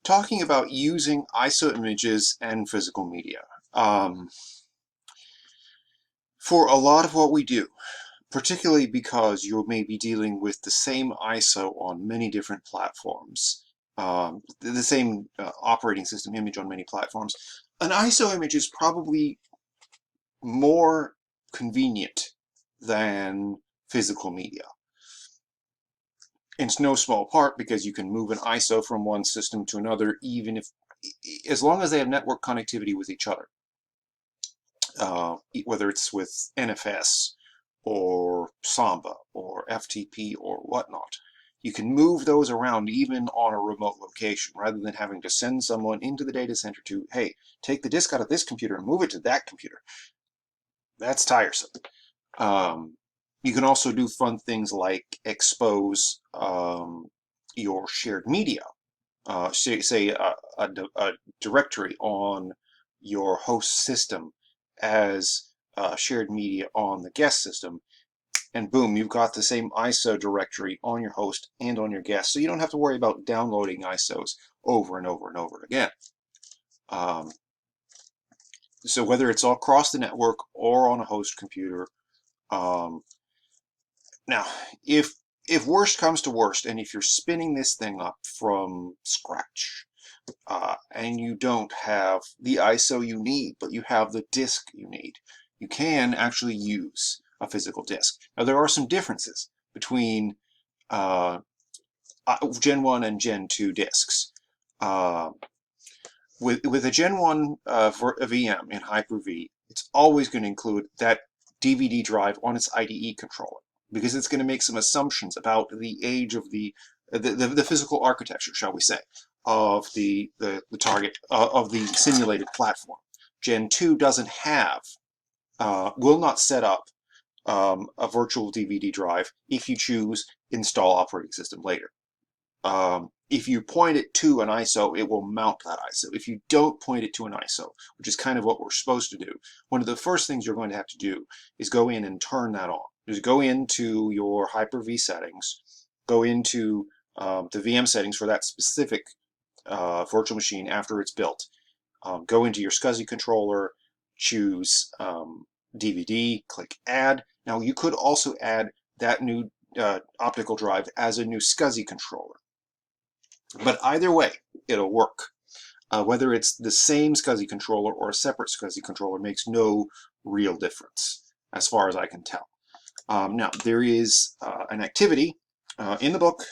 talking about using ISO images and physical media. For a lot of what we do, particularly because you may be dealing with the same ISO on many different platforms, the same operating system image on many platforms, an ISO image is probably more convenient than physical media. It's no small part because you can move an ISO from one system to another, even if, as long as they have network connectivity with each other, whether it's with NFS or Samba or FTP or whatnot. You can move those around even on a remote location rather than having to send someone into the data center to, hey, take the disk out of this computer and move it to that computer. That's tiresome. You can also do fun things like expose your shared media. Say a directory on your host system as shared media on the guest system, and boom, you've got the same ISO directory on your host and on your guest, so you don't have to worry about downloading ISOs over and over and over again. So whether it's all across the network or on a host computer, now if worst comes to worst, and if you're spinning this thing up from scratch, and you don't have the ISO you need, but you have the disk you need, you can actually use a physical disk. Now, there are some differences between Gen 1 and Gen 2 disks. With a Gen 1 VM in Hyper-V, it's always going to include that DVD drive on its IDE controller, because it's going to make some assumptions about the age of the physical architecture, shall we say, of the target of the simulated platform. Gen 2 doesn't have, will not set up a virtual DVD drive if you choose install operating system later. If you point it to an ISO, it will mount that ISO. If you don't point it to an ISO, which is kind of what we're supposed to do, one of the first things you're going to have to do is go in and turn that on. Just go into your Hyper-V settings, go into the VM settings for that specific virtual machine after it's built. Go into your SCSI controller, choose DVD, click Add. Now you could also add that new optical drive as a new SCSI controller. But either way, it'll work. Whether it's the same SCSI controller or a separate SCSI controller makes no real difference, as far as I can tell. Now, there is an activity in the book,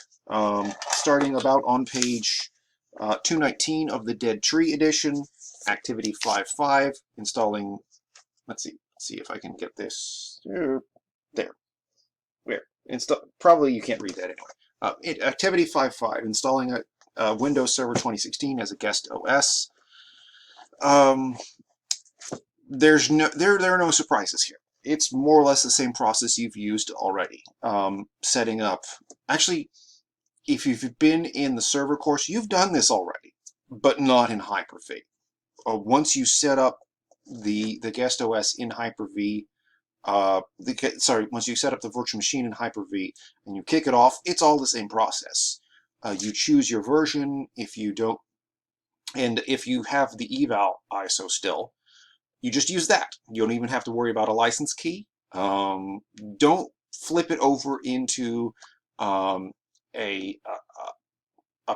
starting about on page 219 of the Dead Tree edition, activity 5.5, installing, let's see if I can get this, there, where, probably you can't read that anyway. Activity 5.5, installing a Windows Server 2016 as a guest OS. There are no surprises here. It's more or less the same process you've used already. Setting up, actually, if you've been in the server course, you've done this already, but not in Hyper-V. Once you set up the guest OS in Hyper-V, once you set up the virtual machine in Hyper-V and you kick it off, it's all the same process. You choose your version. If you don't, and if you have the eval ISO still, you just use that. You don't even have to worry about a license key. Don't flip it over into a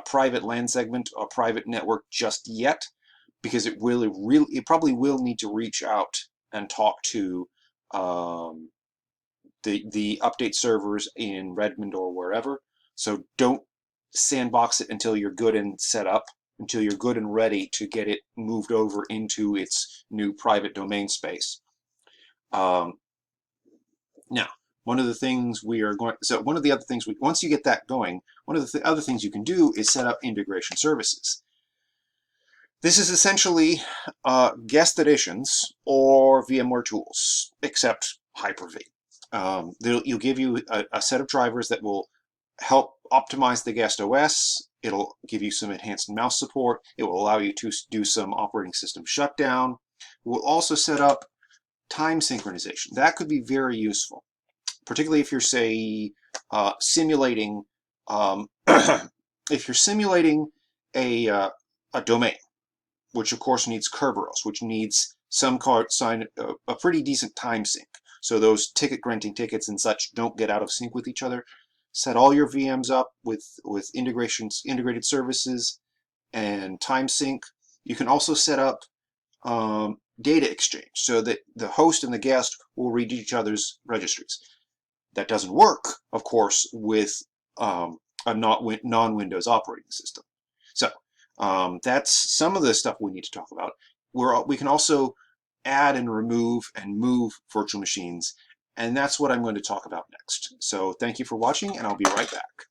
private LAN segment, a private network just yet, because it probably will need to reach out and talk to the update servers in Redmond or wherever. So don't sandbox it until you're good and set up, until you're good and ready to get it moved over into its new private domain space. Now, one of the things we are going, so one of the other things, once you get that going, one of the other things you can do is set up integration services. This is essentially guest editions or VMware tools, except Hyper-V. It'll give you a set of drivers that will help optimize the guest OS. It'll give you some enhanced mouse support. It will allow you to do some operating system shutdown. It will also set up time synchronization. That could be very useful, particularly if you're, say, simulating if you're simulating a a domain, which of course needs Kerberos, which needs some sign a pretty decent time sync. So those ticket granting tickets and such don't get out of sync with each other. Set all your VMs up with integrated services and time sync. You can also set up data exchange so that the host and the guest will read each other's registries. That doesn't work, of course, with a non-Windows operating system. So that's some of the stuff we need to talk about. We can also add and remove and move virtual machines, and that's what I'm going to talk about next. So thank you for watching, and I'll be right back.